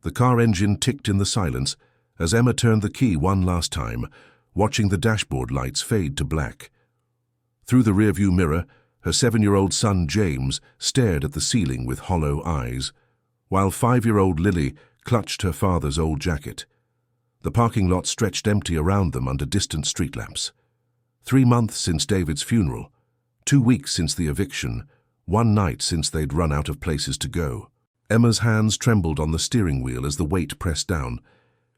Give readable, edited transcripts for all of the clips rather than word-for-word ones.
The car engine ticked in the silence as Emma turned the key one last time, watching the dashboard lights fade to black. Through the rearview mirror, her 7-year-old son James stared at the ceiling with hollow eyes, while 5-year-old Lily clutched her father's old jacket. The parking lot stretched empty around them under distant street lamps. 3 months since David's funeral, 2 weeks since the eviction, 1 night since they'd run out of places to go. Emma's hands trembled on the steering wheel as the weight pressed down.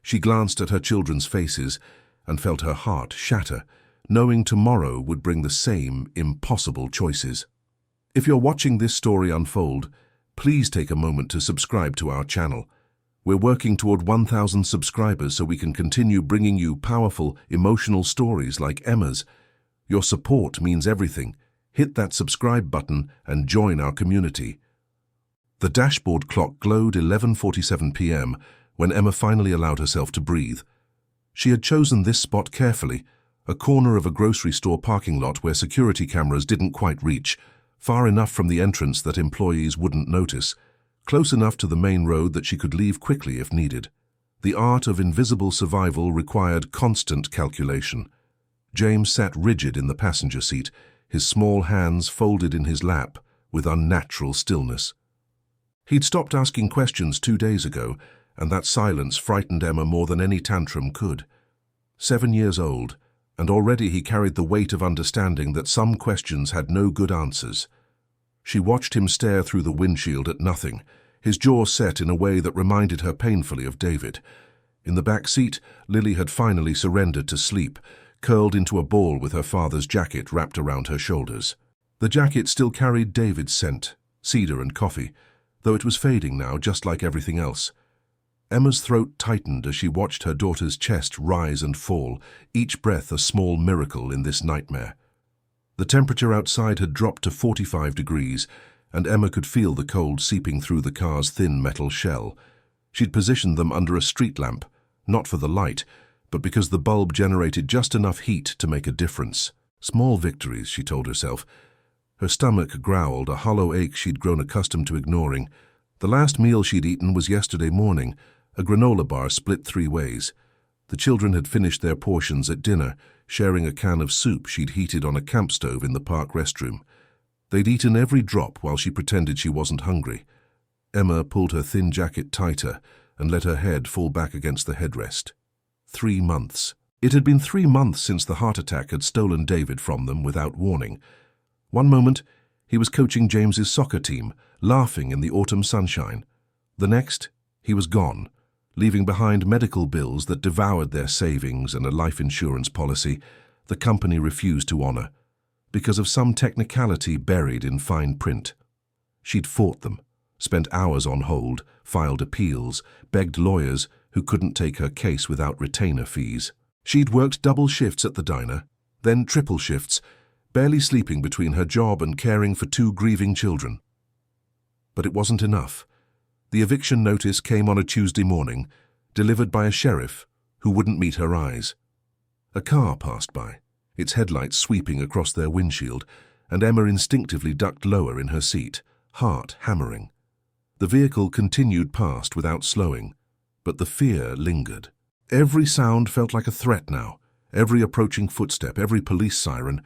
She glanced at her children's faces and felt her heart shatter, knowing tomorrow would bring the same impossible choices. If you're watching this story unfold, please take a moment to subscribe to our channel. We're working toward 1,000 subscribers so we can continue bringing you powerful, emotional stories like Emma's. Your support means everything. Hit that subscribe button and join our community. The dashboard clock glowed 11:47 p.m. when Emma finally allowed herself to breathe. She had chosen this spot carefully, a corner of a grocery store parking lot where security cameras didn't quite reach, far enough from the entrance that employees wouldn't notice, close enough to the main road that she could leave quickly if needed. The art of invisible survival required constant calculation. James sat rigid in the passenger seat, his small hands folded in his lap with unnatural stillness. He'd stopped asking questions 2 days ago, and that silence frightened Emma more than any tantrum could. 7 years old, and already he carried the weight of understanding that some questions had no good answers. She watched him stare through the windshield at nothing, his jaw set in a way that reminded her painfully of David. In the back seat, Lily had finally surrendered to sleep, curled into a ball with her father's jacket wrapped around her shoulders. The jacket still carried David's scent, cedar and coffee, though it was fading now, just like everything else. Emma's throat tightened as she watched her daughter's chest rise and fall, each breath a small miracle in this nightmare. The temperature outside had dropped to 45 degrees, and Emma could feel the cold seeping through the car's thin metal shell. She'd positioned them under a street lamp, not for the light, but because the bulb generated just enough heat to make a difference. Small victories, she told herself. Her stomach growled, a hollow ache she'd grown accustomed to ignoring. The last meal she'd eaten was yesterday morning, a granola bar split 3 ways. The children had finished their portions at dinner, sharing a can of soup she'd heated on a camp stove in the park restroom. They'd eaten every drop while she pretended she wasn't hungry. Emma pulled her thin jacket tighter and let her head fall back against the headrest. 3 months. It had been 3 months since the heart attack had stolen David from them without warning. One moment, he was coaching James's soccer team, laughing in the autumn sunshine. The next, he was gone, leaving behind medical bills that devoured their savings and a life insurance policy the company refused to honor, because of some technicality buried in fine print. She'd fought them, spent hours on hold, filed appeals, begged lawyers who couldn't take her case without retainer fees. She'd worked double shifts at the diner, then triple shifts, barely sleeping between her job and caring for 2 grieving children. But it wasn't enough. The eviction notice came on a Tuesday morning, delivered by a sheriff who wouldn't meet her eyes. A car passed by, its headlights sweeping across their windshield, and Emma instinctively ducked lower in her seat, heart hammering. The vehicle continued past without slowing, but the fear lingered. Every sound felt like a threat now, every approaching footstep, every police siren,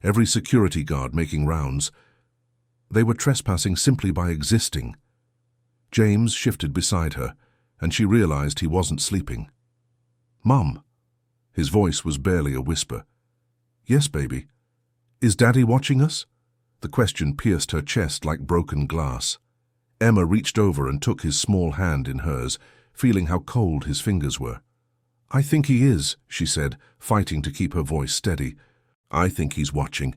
every security guard making rounds. They were trespassing simply by existing. James shifted beside her, and she realized he wasn't sleeping. "Mum." His voice was barely a whisper. "Yes, baby. Is Daddy watching us?" The question pierced her chest like broken glass. Emma reached over and took his small hand in hers, feeling how cold his fingers were. "I think he is," she said, fighting to keep her voice steady. "I think he's watching,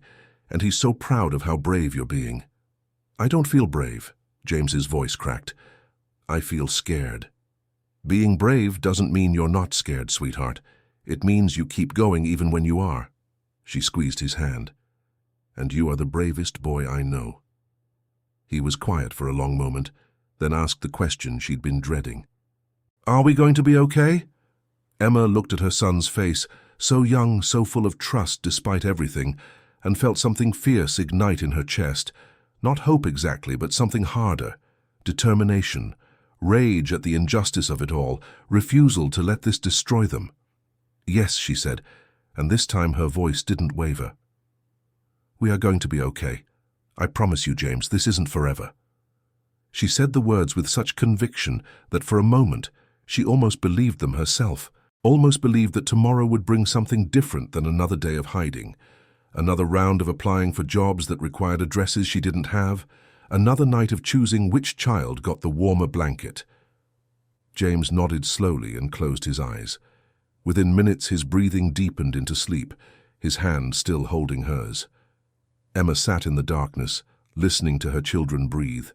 and he's so proud of how brave you're being." "I don't feel brave," James's voice cracked. "I feel scared." "Being brave doesn't mean you're not scared, sweetheart. It means you keep going even when you are." She squeezed his hand. "And you are the bravest boy I know." He was quiet for a long moment, then asked the question she'd been dreading. "Are we going to be okay?" Emma looked at her son's face, so young, so full of trust despite everything, and felt something fierce ignite in her chest. Not hope exactly, but something harder. Determination. rage at the injustice of it all, refusal to let this destroy them. "Yes," she said, and this time her voice didn't waver. "We are going to be okay. I promise you, James, this isn't forever." She said the words with such conviction that for a moment she almost believed them herself, almost believed that tomorrow would bring something different than another day of hiding, another round of applying for jobs that required addresses she didn't have, another night of choosing which child got the warmer blanket. James nodded slowly and closed his eyes. Within minutes his breathing deepened into sleep, his hand still holding hers. Emma sat in the darkness, listening to her children breathe,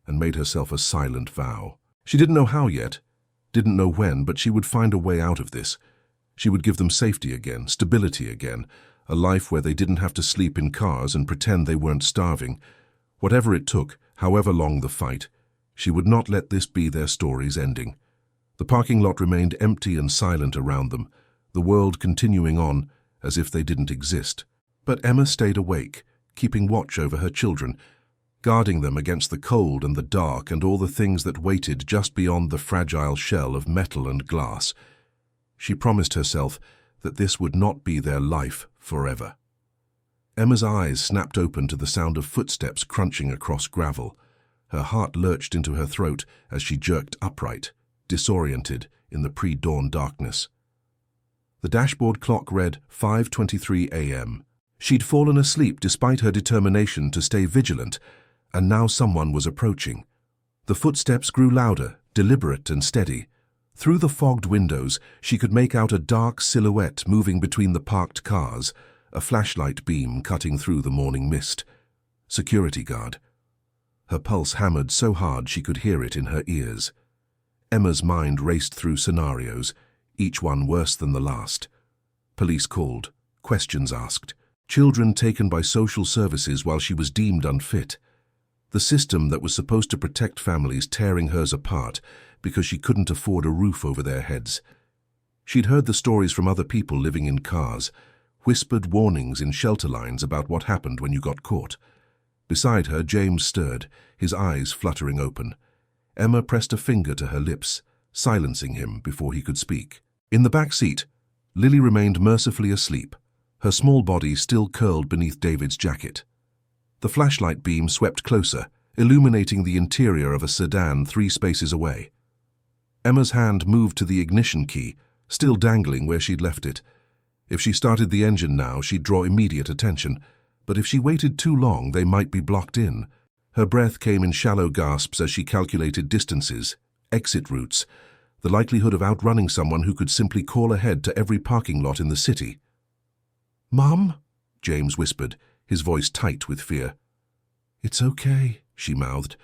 and made herself a silent vow. She didn't know how yet, didn't know when, but she would find a way out of this. She would give them safety again, stability again, a life where they didn't have to sleep in cars and pretend they weren't starving. Whatever it took, however long the fight, she would not let this be their story's ending. The parking lot remained empty and silent around them, the world continuing on as if they didn't exist. But Emma stayed awake, keeping watch over her children, guarding them against the cold and the dark and all the things that waited just beyond the fragile shell of metal and glass. She promised herself that this would not be their life forever. Emma's eyes snapped open to the sound of footsteps crunching across gravel. Her heart lurched into her throat as she jerked upright, disoriented in the pre-dawn darkness. The dashboard clock read 5:23 a.m. She'd fallen asleep despite her determination to stay vigilant, and now someone was approaching. The footsteps grew louder, deliberate and steady. Through the fogged windows, she could make out a dark silhouette moving between the parked cars, a flashlight beam cutting through the morning mist. Security guard. Her pulse hammered so hard she could hear it in her ears. Emma's mind raced through scenarios, each one worse than the last. Police called, questions asked, children taken by social services while she was deemed unfit. The system that was supposed to protect families tearing hers apart because she couldn't afford a roof over their heads. She'd heard the stories from other people living in cars, whispered warnings in shelter lines about what happened when you got caught. Beside her, James stirred, his eyes fluttering open. Emma pressed a finger to her lips, silencing him before he could speak. In the back seat, Lily remained mercifully asleep, her small body still curled beneath David's jacket. The flashlight beam swept closer, illuminating the interior of a sedan 3 spaces away. Emma's hand moved to the ignition key, still dangling where she'd left it. If she started the engine now, she'd draw immediate attention, but if she waited too long, they might be blocked in. Her breath came in shallow gasps as she calculated distances, exit routes, the likelihood of outrunning someone who could simply call ahead to every parking lot in the city. "Mom?" James whispered, his voice tight with fear. "It's okay," she mouthed,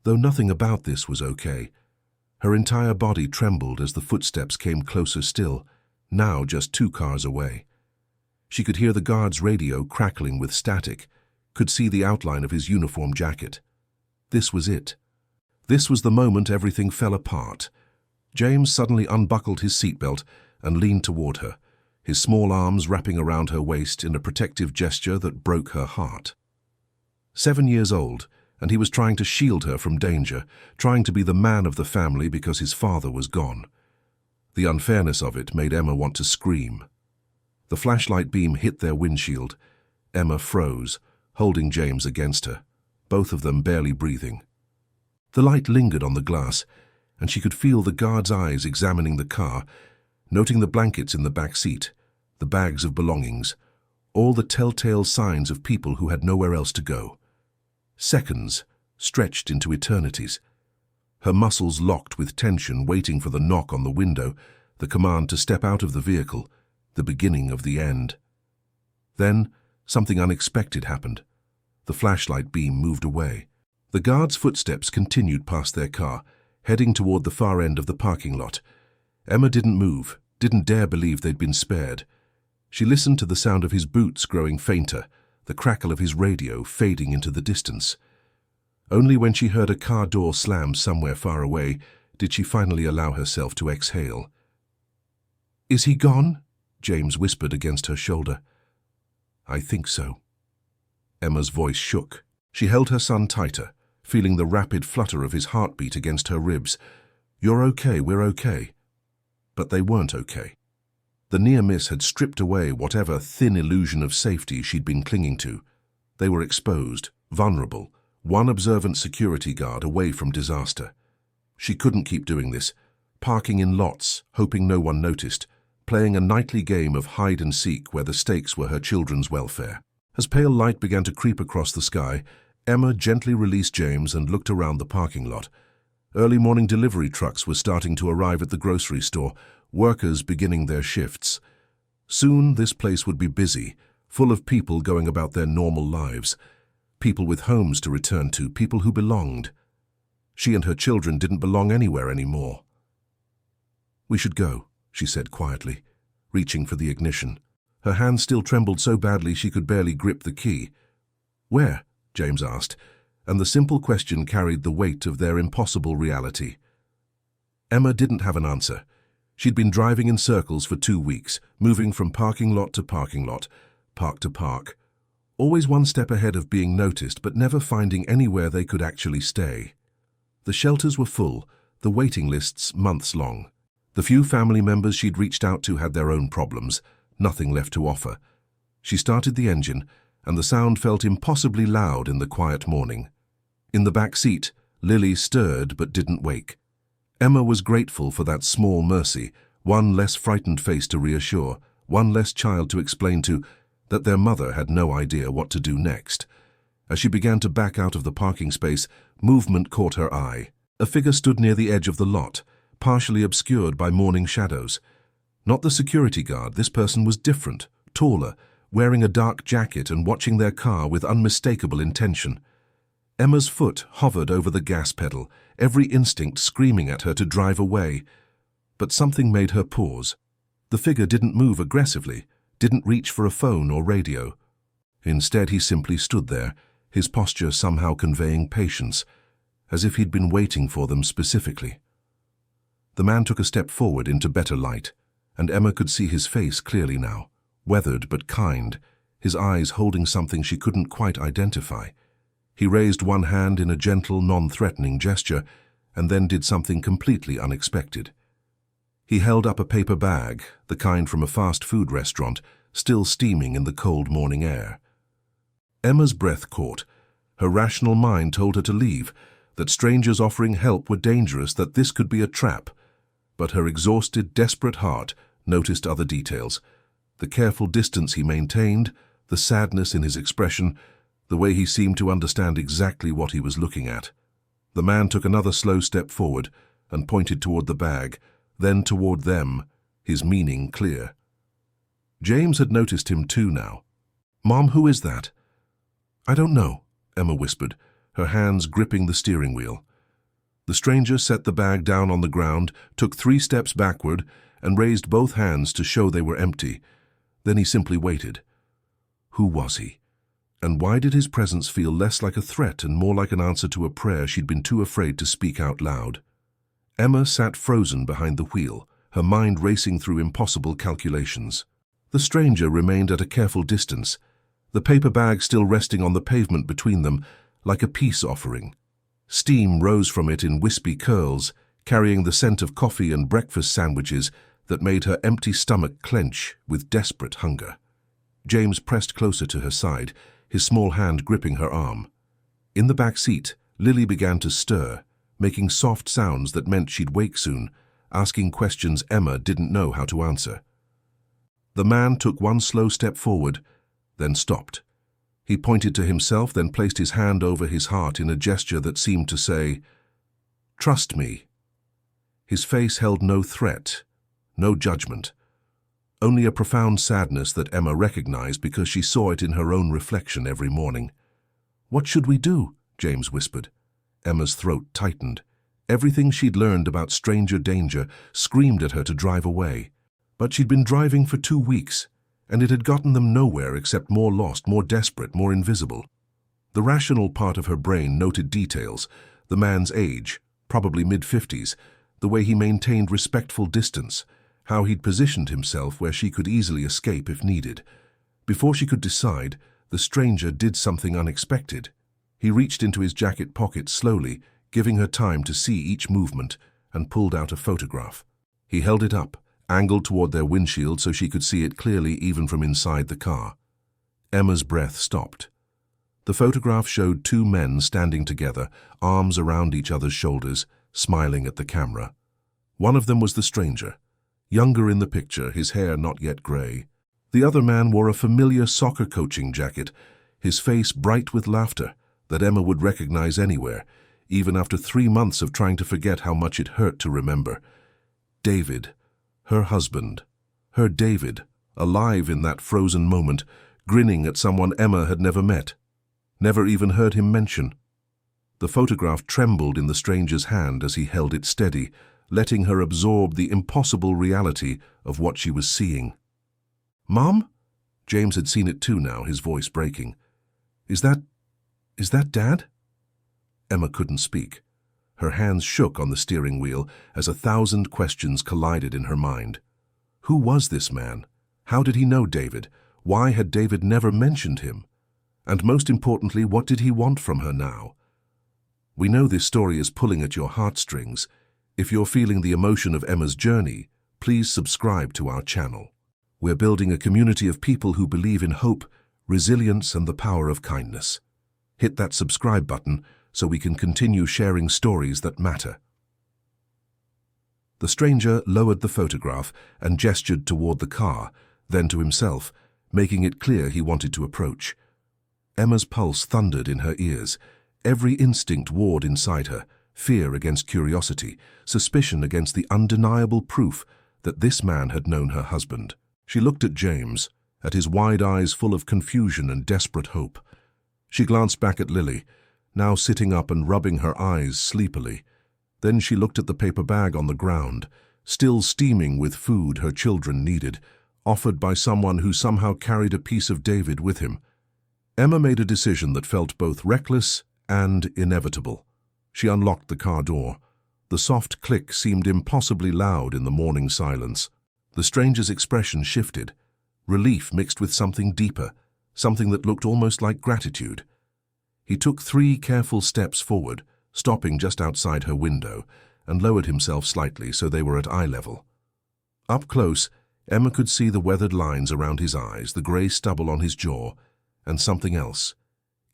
though nothing about this was okay. Her entire body trembled as the footsteps came closer still, now just 2 cars away. She could hear the guard's radio crackling with static, could see the outline of his uniform jacket. This was it. This was the moment everything fell apart. James suddenly unbuckled his seatbelt and leaned toward her, his small arms wrapping around her waist in a protective gesture that broke her heart. 7 years old, and he was trying to shield her from danger, trying to be the man of the family because his father was gone. The unfairness of it made Emma want to scream. The flashlight beam hit their windshield. Emma froze, holding James against her, both of them barely breathing. The light lingered on the glass, and she could feel the guard's eyes examining the car, noting the blankets in the back seat, the bags of belongings, all the telltale signs of people who had nowhere else to go. Seconds stretched into eternities. Her muscles locked with tension, waiting for the knock on the window, the command to step out of the vehicle, the beginning of the end. Then, something unexpected happened. The flashlight beam moved away. The guard's footsteps continued past their car, heading toward the far end of the parking lot. Emma didn't move, didn't dare believe they'd been spared. She listened to the sound of his boots growing fainter, the crackle of his radio fading into the distance. Only when she heard a car door slam somewhere far away did she finally allow herself to exhale. "Is he gone?" James whispered against her shoulder. "I think so." Emma's voice shook. She held her son tighter, feeling the rapid flutter of his heartbeat against her ribs. "You're okay, we're okay." But they weren't okay. The near miss had stripped away whatever thin illusion of safety she'd been clinging to. They were exposed, vulnerable, one observant security guard away from disaster. She couldn't keep doing this, parking in lots, hoping no one noticed, playing a nightly game of hide and seek where the stakes were her children's welfare. As pale light began to creep across the sky, Emma gently released James and looked around the parking lot. Early morning delivery trucks were starting to arrive at the grocery store, workers beginning their shifts. Soon this place would be busy, full of people going about their normal lives. People with homes to return to, people who belonged. She and her children didn't belong anywhere anymore. "We should go," she said quietly, reaching for the ignition. Her hand still trembled so badly she could barely grip the key. "Where?" James asked, and the simple question carried the weight of their impossible reality. Emma didn't have an answer. She'd been driving in circles for 2 weeks, moving from parking lot to parking lot, park to park. Always one step ahead of being noticed, but never finding anywhere they could actually stay. The shelters were full, the waiting lists months long. The few family members she'd reached out to had their own problems, nothing left to offer. She started the engine, and the sound felt impossibly loud in the quiet morning. In the back seat, Lily stirred but didn't wake. Emma was grateful for that small mercy, one less frightened face to reassure, one less child to explain to, that their mother had no idea what to do next. As she began to back out of the parking space, movement caught her eye. A figure stood near the edge of the lot, partially obscured by morning shadows. Not the security guard, this person was different, taller, wearing a dark jacket and watching their car with unmistakable intention. Emma's foot hovered over the gas pedal, every instinct screaming at her to drive away. But something made her pause. The figure didn't move aggressively, didn't reach for a phone or radio. Instead, he simply stood there, his posture somehow conveying patience, as if he'd been waiting for them specifically. The man took a step forward into better light, and Emma could see his face clearly now, weathered but kind, his eyes holding something she couldn't quite identify. He raised one hand in a gentle, non-threatening gesture, and then did something completely unexpected. He held up a paper bag, the kind from a fast food restaurant, still steaming in the cold morning air. Emma's breath caught. Her rational mind told her to leave, that strangers offering help were dangerous, that this could be a trap. But her exhausted, desperate heart noticed other details. The careful distance he maintained, the sadness in his expression, the way he seemed to understand exactly what he was looking at. The man took another slow step forward and pointed toward the bag, then toward them, his meaning clear. James had noticed him too now. "Mom, who is that?" "I don't know," Emma whispered, her hands gripping the steering wheel. The stranger set the bag down on the ground, took 3 steps backward, and raised both hands to show they were empty. Then he simply waited. Who was he? And why did his presence feel less like a threat and more like an answer to a prayer she'd been too afraid to speak out loud? Emma sat frozen behind the wheel, her mind racing through impossible calculations. The stranger remained at a careful distance, the paper bag still resting on the pavement between them, like a peace offering. Steam rose from it in wispy curls, carrying the scent of coffee and breakfast sandwiches that made her empty stomach clench with desperate hunger. James pressed closer to her side, his small hand gripping her arm. In the back seat, Lily began to stir, making soft sounds that meant she'd wake soon, asking questions Emma didn't know how to answer. The man took one slow step forward, then stopped. He pointed to himself, then placed his hand over his heart in a gesture that seemed to say, "Trust me." His face held no threat, no judgment, only a profound sadness that Emma recognized because she saw it in her own reflection every morning. "What should we do?" James whispered. Emma's throat tightened. Everything she'd learned about stranger danger screamed at her to drive away. But she'd been driving for 2 weeks, and it had gotten them nowhere except more lost, more desperate, more invisible. The rational part of her brain noted details, the man's age, probably mid-50s, the way he maintained respectful distance, how he'd positioned himself where she could easily escape if needed. Before she could decide, the stranger did something unexpected. He reached into his jacket pocket slowly, giving her time to see each movement, and pulled out a photograph. He held it up, angled toward their windshield so she could see it clearly even from inside the car. Emma's breath stopped. The photograph showed two men standing together, arms around each other's shoulders, smiling at the camera. One of them was the stranger, younger in the picture, his hair not yet gray. The other man wore a familiar soccer coaching jacket, his face bright with laughter that Emma would recognize anywhere, even after 3 months of trying to forget how much it hurt to remember. David, her husband, her David, alive in that frozen moment, grinning at someone Emma had never met, never even heard him mention. The photograph trembled in the stranger's hand as he held it steady, letting her absorb the impossible reality of what she was seeing. "Mom?" James had seen it too now, his voice breaking. Is that Dad?" Emma couldn't speak. Her hands shook on the steering wheel as 1,000 questions collided in her mind. Who was this man? How did he know David? Why had David never mentioned him? And most importantly, what did he want from her now? We know this story is pulling at your heartstrings. If you're feeling the emotion of Emma's journey, please subscribe to our channel. We're building a community of people who believe in hope, resilience, and the power of kindness. Hit that subscribe button so we can continue sharing stories that matter. The stranger lowered the photograph and gestured toward the car, then to himself, making it clear he wanted to approach. Emma's pulse thundered in her ears. Every instinct warred inside her, fear against curiosity, suspicion against the undeniable proof that this man had known her husband. She looked at James, at his wide eyes full of confusion and desperate hope. She glanced back at Lily, now sitting up and rubbing her eyes sleepily. Then she looked at the paper bag on the ground, still steaming with food her children needed, offered by someone who somehow carried a piece of David with him. Emma made a decision that felt both reckless and inevitable. She unlocked the car door. The soft click seemed impossibly loud in the morning silence. The stranger's expression shifted, relief mixed with something deeper, something that looked almost like gratitude. He took 3 careful steps forward, stopping just outside her window, and lowered himself slightly so they were at eye level. Up close, Emma could see the weathered lines around his eyes, the gray stubble on his jaw, and something else.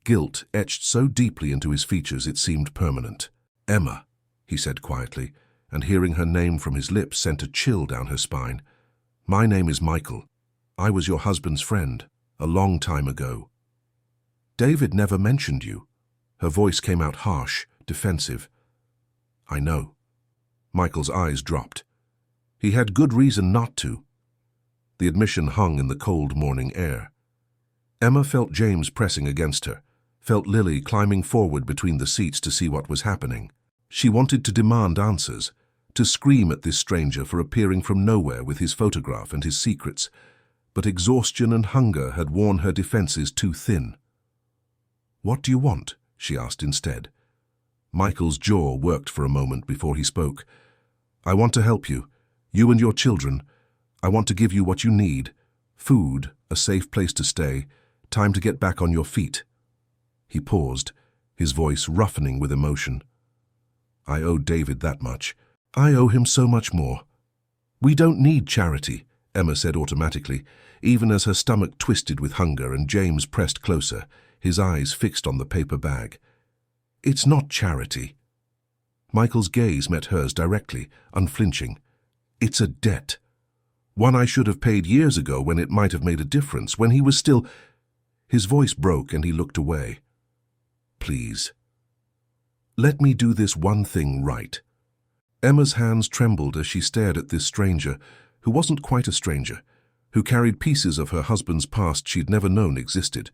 Guilt etched so deeply into his features it seemed permanent. "Emma," he said quietly, and hearing her name from his lips sent a chill down her spine. "My name is Michael. I was your husband's friend, a long time ago." "David never mentioned you." Her voice came out harsh, defensive. "I know." Michael's eyes dropped. He had good reason not to. The admission hung in the cold morning air. Emma felt James pressing against her, felt Lily climbing forward between the seats to see what was happening. She wanted to demand answers, to scream at this stranger for appearing from nowhere with his photograph and his secrets, but exhaustion and hunger had worn her defenses too thin. "What do you want?" she asked instead. Michael's jaw worked for a moment before he spoke. "I want to help you, you and your children. I want to give you what you need: food, a safe place to stay, time to get back on your feet." He paused, his voice roughening with emotion. "I owe David that much. I owe him so much more." "We don't need charity," Emma said automatically, even as her stomach twisted with hunger and James pressed closer, his eyes fixed on the paper bag. "It's not charity." Michael's gaze met hers directly, unflinching. "It's a debt. One I should have paid years ago when it might have made a difference, when he was still—" His voice broke and he looked away. "Please. Let me do this one thing right." Emma's hands trembled as she stared at this stranger, who wasn't quite a stranger, who carried pieces of her husband's past she'd never known existed.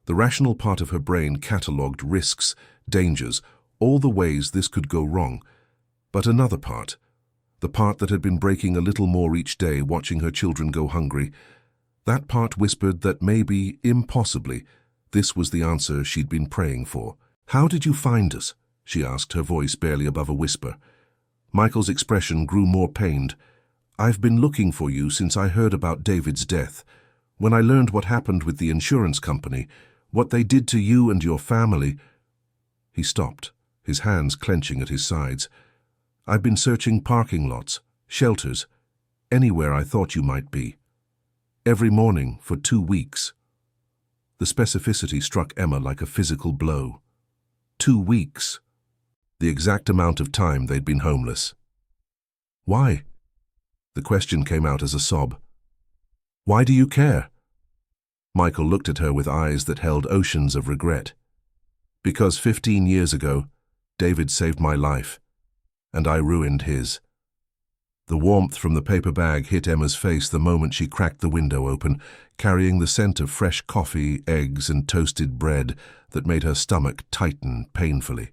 The rational part of her brain catalogued risks, dangers, all the ways this could go wrong. But another part, the part that had been breaking a little more each day watching her children go hungry, that part whispered that maybe, impossibly, this was the answer she'd been praying for. "How did you find us?" she asked, her voice barely above a whisper. Michael's expression grew more pained. "I've been looking for you since I heard about David's death. When I learned what happened with the insurance company, what they did to you and your family, He stopped, his hands clenching at his sides. "I've been searching parking lots, shelters, anywhere I thought you might be. Every morning for 2 weeks." The specificity struck Emma like a physical blow. 2 weeks. The exact amount of time they'd been homeless. "Why?" The question came out as a sob. "Why do you care?" Michael looked at her with eyes that held oceans of regret. "Because 15 years ago, David saved my life, and I ruined his." The warmth from the paper bag hit Emma's face the moment she cracked the window open, carrying the scent of fresh coffee, eggs, and toasted bread that made her stomach tighten painfully.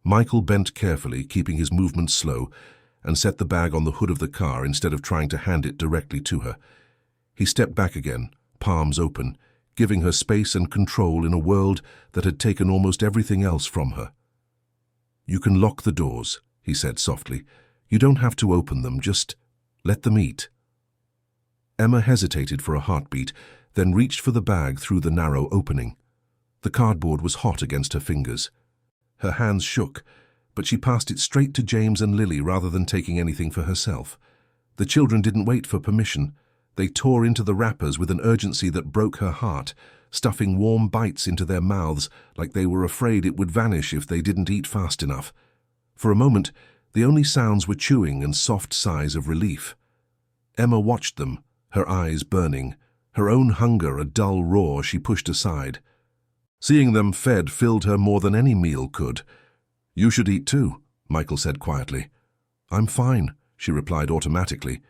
Michael bent carefully, keeping his movements slow, and set the bag on the hood of the car instead of trying to hand it directly to her. He stepped back again, palms open, giving her space and control in a world that had taken almost everything else from her. "You can lock the doors," he said softly. "You don't have to open them, just let them eat." Emma hesitated for a heartbeat, then reached for the bag through the narrow opening. The cardboard was hot against her fingers. Her hands shook, but she passed it straight to James and Lily rather than taking anything for herself. The children didn't wait for permission. They tore into the wrappers with an urgency that broke her heart, stuffing warm bites into their mouths like they were afraid it would vanish if they didn't eat fast enough. For a moment, the only sounds were chewing and soft sighs of relief. Emma watched them, her eyes burning, her own hunger a dull roar she pushed aside. Seeing them fed filled her more than any meal could. "You should eat too," Michael said quietly. "I'm fine," she replied automatically.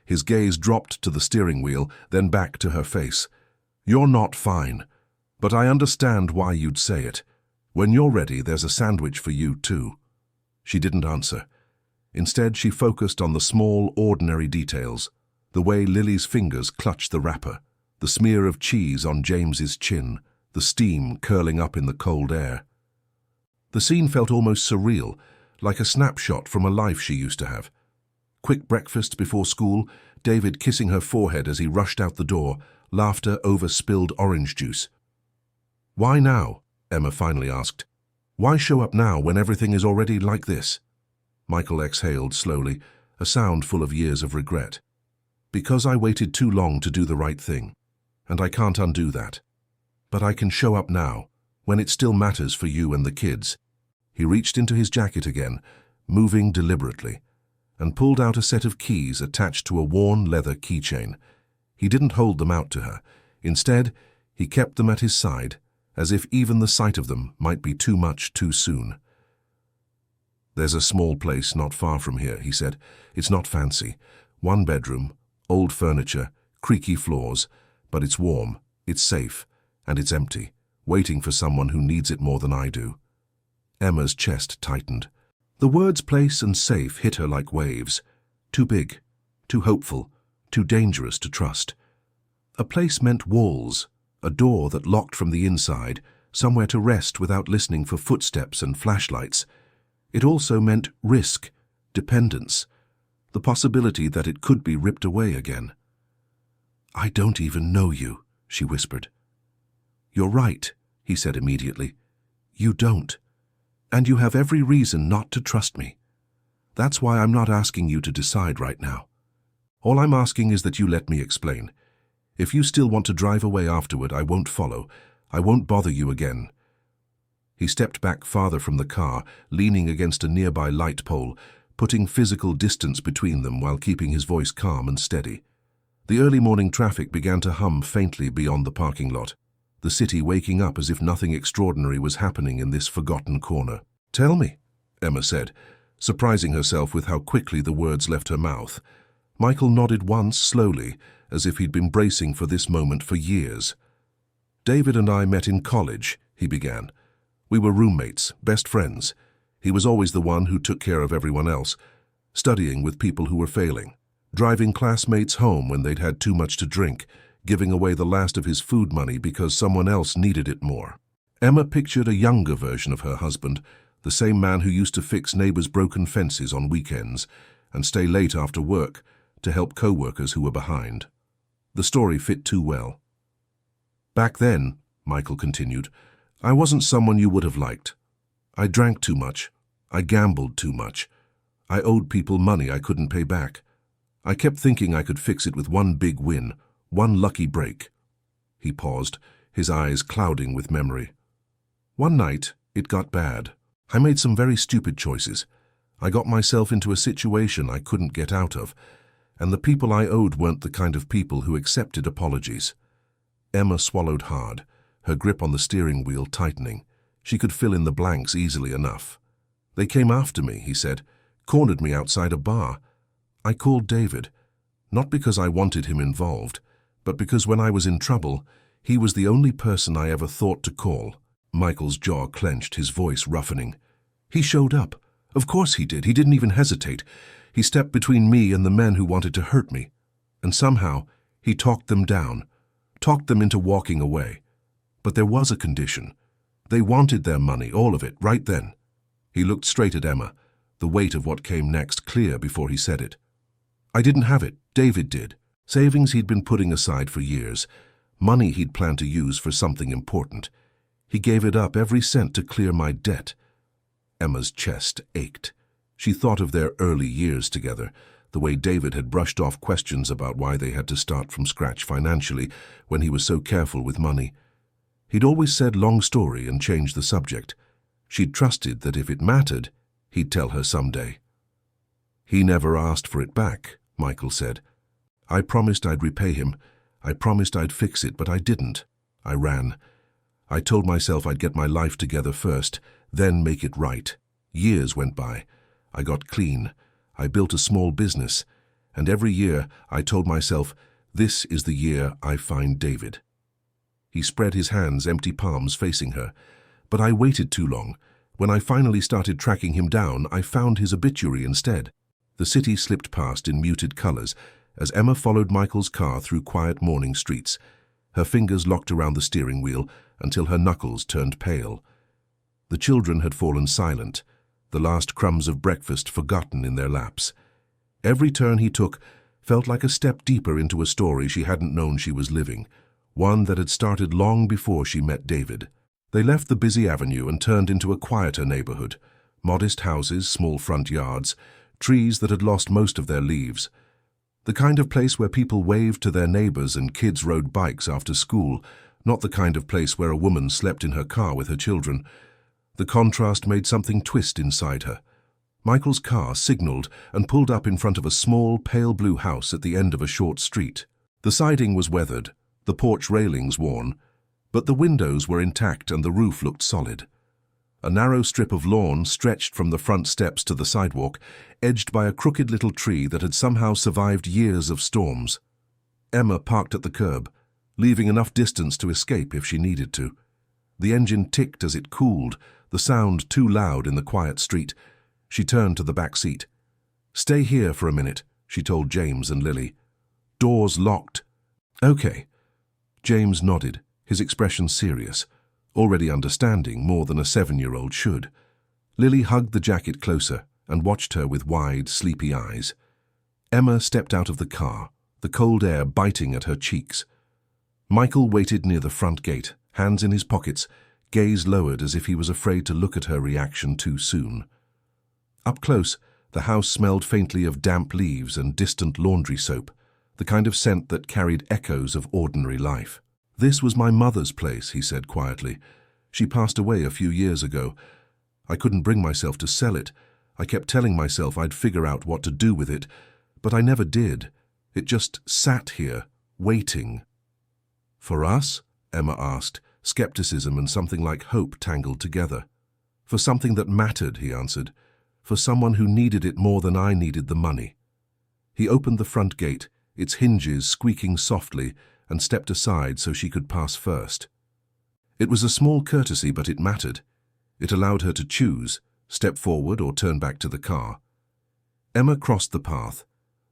His gaze dropped to the steering wheel, then back to her face. "You're not fine, but I understand why you'd say it. When you're ready, there's a sandwich for you too." She didn't answer. Instead, she focused on the small, ordinary details. The way Lily's fingers clutched the wrapper, the smear of cheese on James's chin, the steam curling up in the cold air. The scene felt almost surreal, like a snapshot from a life she used to have. Quick breakfast before school, David kissing her forehead as he rushed out the door, laughter over spilled orange juice. "Why now?" Emma finally asked. "Why show up now when everything is already like this?" Michael exhaled slowly, a sound full of years of regret. "Because I waited too long to do the right thing, and I can't undo that. But I can show up now, when it still matters for you and the kids." He reached into his jacket again, moving deliberately, and pulled out a set of keys attached to a worn leather keychain. He didn't hold them out to her. Instead, he kept them at his side, as if even the sight of them might be too much too soon. "There's a small place not far from here," he said. "It's not fancy. 1 bedroom, old furniture, creaky floors, but it's warm, it's safe, and it's empty, waiting for someone who needs it more than I do." Emma's chest tightened. The words place and safe hit her like waves. Too big, too hopeful, too dangerous to trust. A place meant walls, a door that locked from the inside, somewhere to rest without listening for footsteps and flashlights. It also meant risk, dependence, the possibility that it could be ripped away again. "I don't even know you," she whispered. "You're right," he said immediately. "You don't. And you have every reason not to trust me. That's why I'm not asking you to decide right now. All I'm asking is that you let me explain. If you still want to drive away afterward, I won't follow. I won't bother you again." He stepped back farther from the car, leaning against a nearby light pole, putting physical distance between them while keeping his voice calm and steady. The early morning traffic began to hum faintly beyond the parking lot, the city waking up as if nothing extraordinary was happening in this forgotten corner. "Tell me," Emma said, surprising herself with how quickly the words left her mouth. Michael nodded once, slowly, as if he'd been bracing for this moment for years. "David and I met in college," he began. "We were roommates, best friends. He was always the one who took care of everyone else, studying with people who were failing, driving classmates home when they'd had too much to drink, giving away the last of his food money because someone else needed it more." Emma pictured a younger version of her husband, the same man who used to fix neighbors' broken fences on weekends and stay late after work to help co-workers who were behind. The story fit too well. "Back then," Michael continued, "I wasn't someone you would have liked. I drank too much. I gambled too much. I owed people money I couldn't pay back. I kept thinking I could fix it with one big win, one lucky break. He paused, his eyes clouding with memory. One night, it got bad. I made some very stupid choices. I got myself into a situation I couldn't get out of, and the people I owed weren't the kind of people who accepted apologies. Emma swallowed hard, her grip on the steering wheel tightening. She could fill in the blanks easily enough. They came after me, he said, cornered me outside a bar. I called David, not because I wanted him involved, but because when I was in trouble, he was the only person I ever thought to call. Michael's jaw clenched, his voice roughening. He showed up. Of course he did. He didn't even hesitate. He stepped between me and the men who wanted to hurt me. And somehow, he talked them down, talked them into walking away. But there was a condition. They wanted their money, all of it, right then. He looked straight at Emma, the weight of what came next clear before he said it. I didn't have it. David did. Savings he'd been putting aside for years. Money he'd planned to use for something important. He gave it up, every cent, to clear my debt. Emma's chest ached. She thought of their early years together, the way David had brushed off questions about why they had to start from scratch financially when he was so careful with money. He'd always said long story and changed the subject. She'd trusted that if it mattered, he'd tell her someday. He never asked for it back, Michael said. I promised I'd repay him. I promised I'd fix it, but I didn't. I ran. I told myself I'd get my life together first, then make it right. Years went by. I got clean. I built a small business. And every year I told myself, this is the year I find David. He spread his hands, empty palms facing her. But I waited too long. When I finally started tracking him down, I found his obituary instead. The city slipped past in muted colors as Emma followed Michael's car through quiet morning streets. Her fingers locked around the steering wheel until her knuckles turned pale. The children had fallen silent, the last crumbs of breakfast forgotten in their laps. Every turn he took felt like a step deeper into a story she hadn't known she was living, one that had started long before she met David. They left the busy avenue and turned into a quieter neighborhood. Modest houses, small front yards, trees that had lost most of their leaves. The kind of place where people waved to their neighbors and kids rode bikes after school, not the kind of place where a woman slept in her car with her children. The contrast made something twist inside her. Michael's car signaled and pulled up in front of a small, pale blue house at the end of a short street. The siding was weathered, the porch railings worn, but the windows were intact and the roof looked solid. A narrow strip of lawn stretched from the front steps to the sidewalk, edged by a crooked little tree that had somehow survived years of storms. Emma parked at the curb, leaving enough distance to escape if she needed to. The engine ticked as it cooled, the sound too loud in the quiet street. She turned to the back seat. "Stay here for a minute," she told James and Lily. "Doors locked." "Okay." James nodded, his expression serious, already understanding more than a 7-year-old should. Lily hugged the jacket closer and watched her with wide, sleepy eyes. Emma stepped out of the car, the cold air biting at her cheeks. Michael waited near the front gate, hands in his pockets, gaze lowered as if he was afraid to look at her reaction too soon. Up close, the house smelled faintly of damp leaves and distant laundry soap, the kind of scent that carried echoes of ordinary life. "This was my mother's place," he said quietly. "She passed away a few years ago. I couldn't bring myself to sell it. I kept telling myself I'd figure out what to do with it, but I never did. It just sat here, waiting." "For us?" Emma asked, skepticism and something like hope tangled together. "For something that mattered," he answered. "For someone who needed it more than I needed the money." He opened the front gate, its hinges squeaking softly, and stepped aside so she could pass first. It was a small courtesy, but it mattered. It allowed her to choose, step forward or turn back to the car. Emma crossed the path.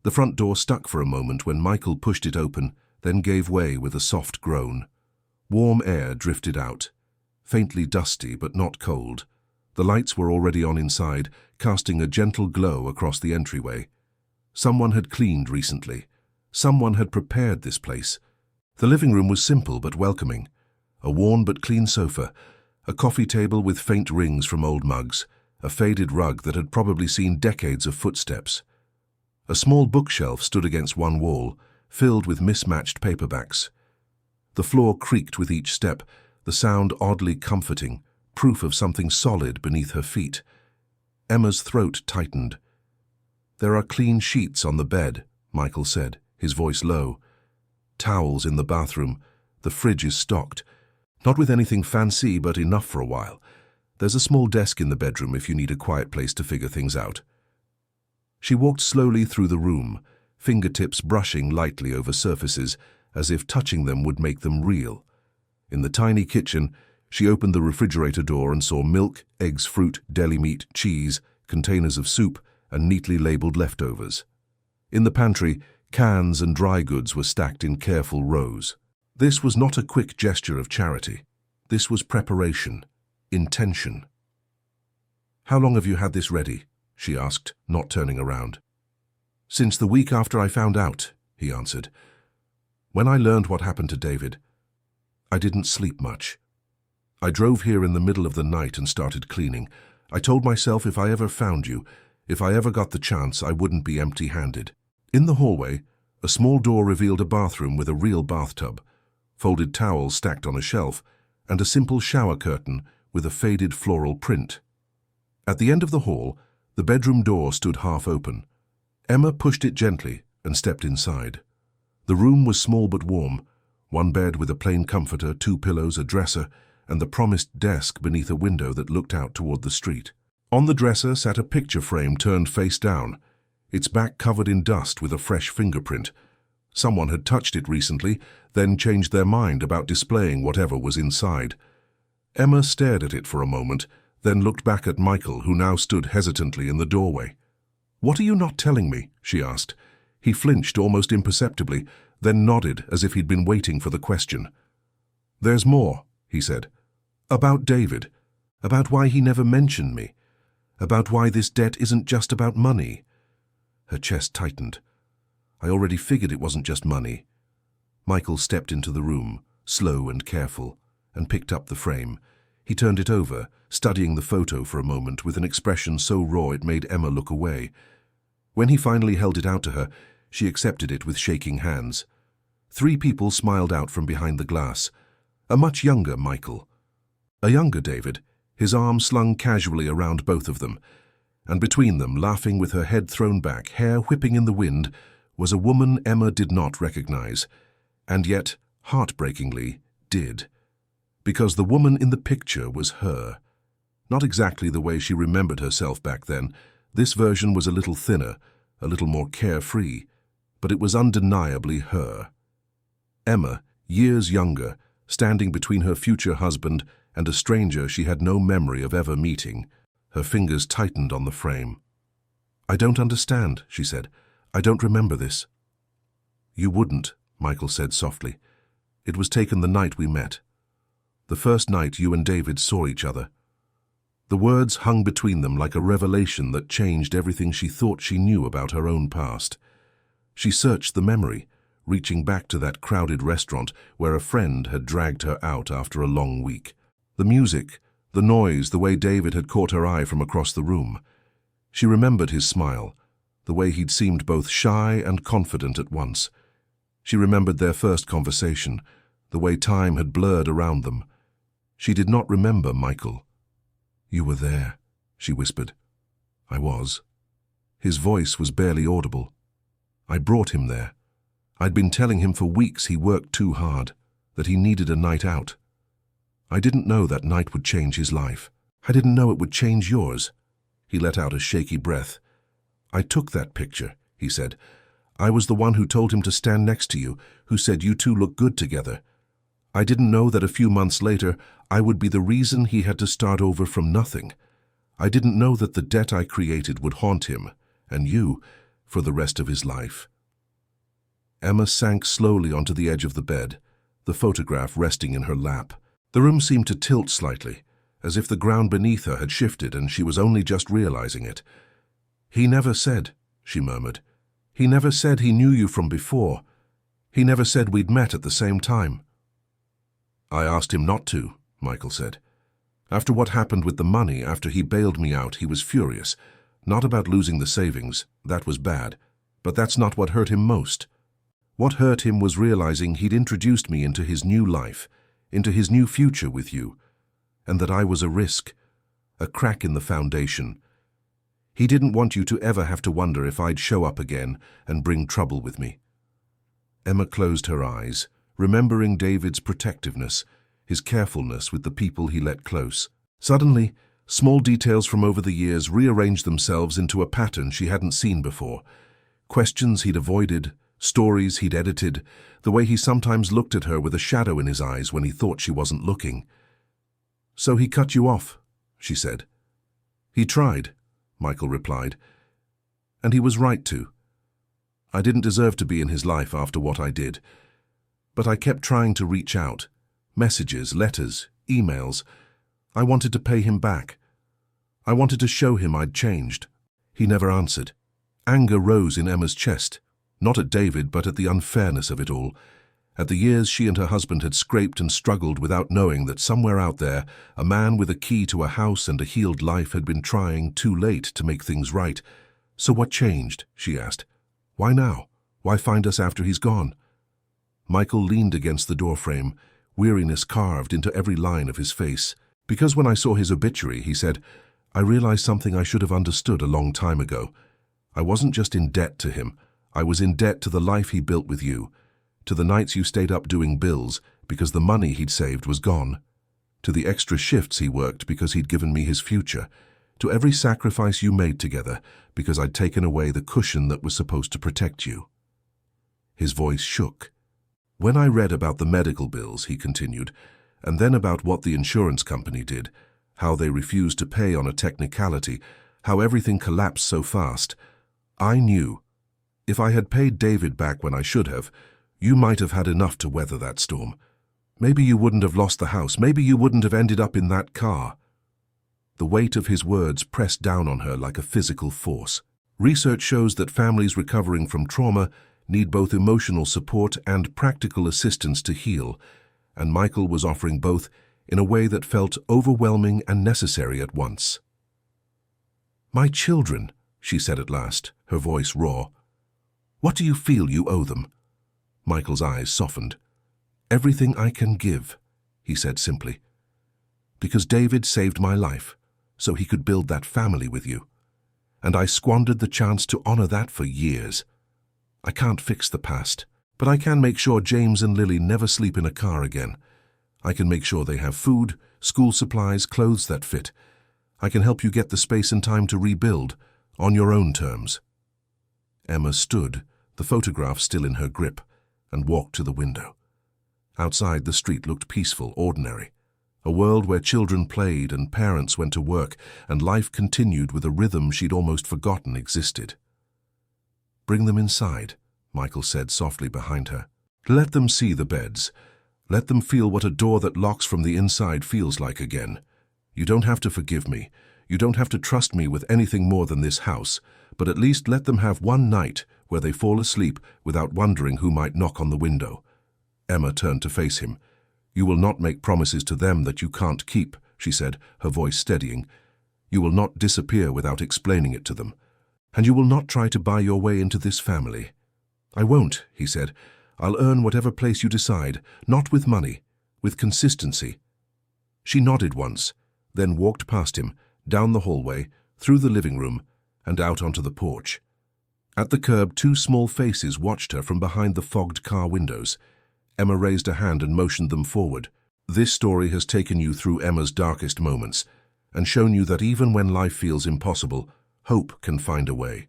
The front door stuck for a moment when Michael pushed it open, then gave way with a soft groan. Warm air drifted out, faintly dusty but not cold. The lights were already on inside, casting a gentle glow across the entryway. Someone had cleaned recently. Someone had prepared this place. The living room was simple but welcoming. A worn but clean sofa, A coffee table with faint rings from old mugs, a faded rug that had probably seen decades of footsteps. A small bookshelf stood against one wall, filled with mismatched paperbacks. The floor creaked with each step, the sound oddly comforting, proof of something solid beneath her feet. Emma's throat tightened. "There are clean sheets on the bed," Michael said, his voice low. "Towels in the bathroom. The fridge is stocked. Not with anything fancy, but enough for a while. There's a small desk in the bedroom if you need a quiet place to figure things out." She walked slowly through the room, fingertips brushing lightly over surfaces, as if touching them would make them real. In the tiny kitchen, she opened the refrigerator door and saw milk, eggs, fruit, deli meat, cheese, containers of soup, and neatly labeled leftovers. In the pantry, cans and dry goods were stacked in careful rows. This was not a quick gesture of charity. This was preparation, intention. "How long have you had this ready?" she asked, not turning around. "Since the week after I found out," he answered. "When I learned what happened to David, I didn't sleep much. I drove here in the middle of the night and started cleaning. I told myself if I ever found you, if I ever got the chance, I wouldn't be empty-handed." In the hallway, a small door revealed a bathroom with a real bathtub, folded towels stacked on a shelf, and a simple shower curtain with a faded floral print. At the end of the hall, the bedroom door stood half open. Emma pushed it gently and stepped inside. The room was small but warm, one bed with a plain comforter, 2 pillows, a dresser, and the promised desk beneath a window that looked out toward the street. On the dresser sat a picture frame turned face down, its back covered in dust with a fresh fingerprint. Someone had touched it recently, then changed their mind about displaying whatever was inside. Emma stared at it for a moment, then looked back at Michael, who now stood hesitantly in the doorway. "What are you not telling me?" she asked. He flinched almost imperceptibly, then nodded as if he'd been waiting for the question. "There's more," he said. "About David. About why he never mentioned me. About why this debt isn't just about money." Her chest tightened. "I already figured it wasn't just money." Michael stepped into the room, slow and careful, and picked up the frame. He turned it over, studying the photo for a moment with an expression so raw it made Emma look away. When he finally held it out to her, she accepted it with shaking hands. 3 people smiled out from behind the glass. A much younger Michael. A younger David, his arm slung casually around both of them. And between them, laughing with her head thrown back, hair whipping in the wind, was a woman Emma did not recognize, and yet, heartbreakingly, did. Because the woman in the picture was her. Not exactly the way she remembered herself back then. This version was a little thinner, a little more carefree, but it was undeniably her. Emma, years younger, standing between her future husband and a stranger she had no memory of ever meeting. Her fingers tightened on the frame. "I don't understand," she said. "I don't remember this." "You wouldn't," Michael said softly. "It was taken the night we met. The first night you and David saw each other." The words hung between them like a revelation that changed everything she thought she knew about her own past. She searched the memory, reaching back to that crowded restaurant where a friend had dragged her out after a long week. The music, the noise, the way David had caught her eye from across the room. She remembered his smile, the way he'd seemed both shy and confident at once. She remembered their first conversation, the way time had blurred around them. She did not remember Michael. "You were there," she whispered. "I was." His voice was barely audible. "I brought him there. I'd been telling him for weeks he worked too hard, that he needed a night out. I didn't know that night would change his life. I didn't know it would change yours." He let out a shaky breath. "I took that picture," he said. "I was the one who told him to stand next to you, who said you two look good together. I didn't know that a few months later I would be the reason he had to start over from nothing. I didn't know that the debt I created would haunt him, and you, for the rest of his life." Emma sank slowly onto the edge of the bed, the photograph resting in her lap. The room seemed to tilt slightly, as if the ground beneath her had shifted and she was only just realizing it. "He never said," she murmured. "He never said he knew you from before. He never said we'd met at the same time." "I asked him not to," Michael said. After what happened with the money, after he bailed me out, he was furious. Not about losing the savings, that was bad, but that's not what hurt him most. What hurt him was realizing he'd introduced me into his new life, into his new future with you, and that I was a risk, a crack in the foundation. He didn't want you to ever have to wonder if I'd show up again and bring trouble with me. Emma closed her eyes, remembering David's protectiveness, his carefulness with the people he let close. Suddenly, small details from over the years rearranged themselves into a pattern she hadn't seen before. Questions he'd avoided, stories he'd edited, the way he sometimes looked at her with a shadow in his eyes when he thought she wasn't looking. "So he cut you off," she said. "He tried," Michael replied. "And he was right to. I didn't deserve to be in his life after what I did. But I kept trying to reach out. Messages, letters, emails. I wanted to pay him back. I wanted to show him I'd changed. He never answered." Anger rose in Emma's chest, not at David but at the unfairness of it all, at the years she and her husband had scraped and struggled without knowing that somewhere out there, a man with a key to a house and a healed life had been trying too late to make things right. "So what changed?" she asked. "Why now? Why find us after he's gone?" Michael leaned against the doorframe, weariness carved into every line of his face. "Because when I saw his obituary," he said, "I realized something I should have understood a long time ago. I wasn't just in debt to him. I was in debt to the life he built with you, to the nights you stayed up doing bills because the money he'd saved was gone, to the extra shifts he worked because he'd given me his future, to every sacrifice you made together because I'd taken away the cushion that was supposed to protect you." His voice shook. "When I read about the medical bills," he continued, "and then about what the insurance company did, how they refused to pay on a technicality, how everything collapsed so fast, I knew, if I had paid David back when I should have, you might have had enough to weather that storm. Maybe you wouldn't have lost the house. Maybe you wouldn't have ended up in that car." The weight of his words pressed down on her like a physical force. Research shows that families recovering from trauma need both emotional support and practical assistance to heal, and Michael was offering both in a way that felt overwhelming and necessary at once. "My children," she said at last, her voice raw. "What do you feel you owe them?" Michael's eyes softened. "Everything I can give," he said simply. "Because David saved my life, so he could build that family with you. And I squandered the chance to honor that for years. I can't fix the past, but I can make sure James and Lily never sleep in a car again. I can make sure they have food, school supplies, clothes that fit. I can help you get the space and time to rebuild, on your own terms." Emma stood, the photograph still in her grip, and walked to the window. Outside, the street looked peaceful, ordinary. A world where children played and parents went to work, and life continued with a rhythm she'd almost forgotten existed. "Bring them inside," Michael said softly behind her. "Let them see the beds. Let them feel what a door that locks from the inside feels like again. You don't have to forgive me. You don't have to trust me with anything more than this house, but at least let them have one night where they fall asleep without wondering who might knock on the window." Emma turned to face him. "You will not make promises to them that you can't keep," she said, her voice steadying. "You will not disappear without explaining it to them. And you will not try to buy your way into this family." "I won't," he said. "I'll earn whatever place you decide, not with money, with consistency." She nodded once, then walked past him, down the hallway, through the living room, and out onto the porch. At the curb, two small faces watched her from behind the fogged car windows. Emma raised a hand and motioned them forward. "This story has taken you through Emma's darkest moments and shown you that even when life feels impossible, hope can find a way."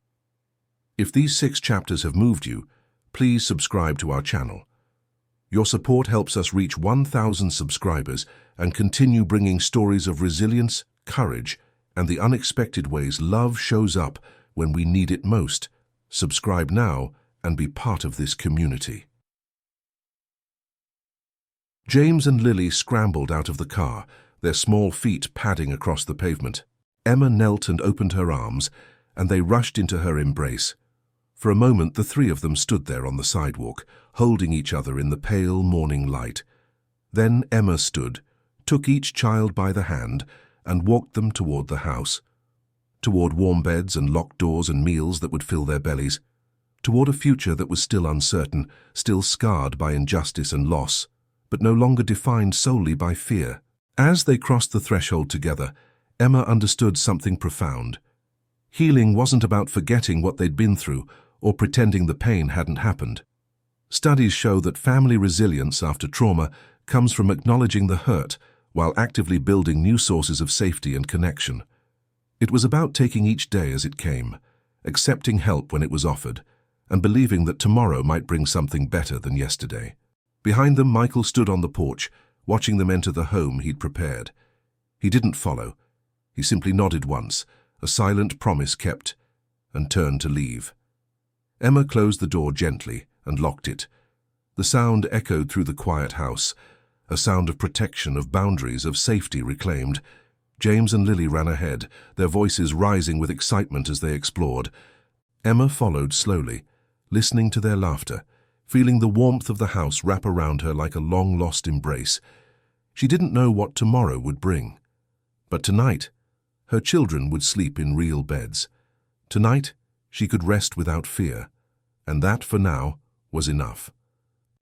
If these 6 chapters have moved you, please subscribe to our channel. Your support helps us reach 1,000 subscribers and continue bringing stories of resilience, courage, and the unexpected ways love shows up when we need it most. Subscribe now and be part of this community. James and Lily scrambled out of the car, their small feet padding across the pavement. Emma knelt and opened her arms, and they rushed into her embrace. For a moment, the 3 of them stood there on the sidewalk, holding each other in the pale morning light. Then Emma stood, took each child by the hand and walked them toward the house, toward warm beds and locked doors and meals that would fill their bellies, toward a future that was still uncertain, still scarred by injustice and loss, but no longer defined solely by fear. As they crossed the threshold together, Emma understood something profound. Healing wasn't about forgetting what they'd been through or pretending the pain hadn't happened. Studies show that family resilience after trauma comes from acknowledging the hurt while actively building new sources of safety and connection. It was about taking each day as it came, accepting help when it was offered, and believing that tomorrow might bring something better than yesterday. Behind them, Michael stood on the porch, watching them enter the home he'd prepared. He didn't follow. He simply nodded once, a silent promise kept, and turned to leave. Emma closed the door gently and locked it. The sound echoed through the quiet house, a sound of protection, of boundaries, of safety reclaimed. James and Lily ran ahead, their voices rising with excitement as they explored. Emma followed slowly, listening to their laughter, feeling the warmth of the house wrap around her like a long-lost embrace. She didn't know what tomorrow would bring. But tonight, her children would sleep in real beds. Tonight, she could rest without fear, and that, for now, was enough.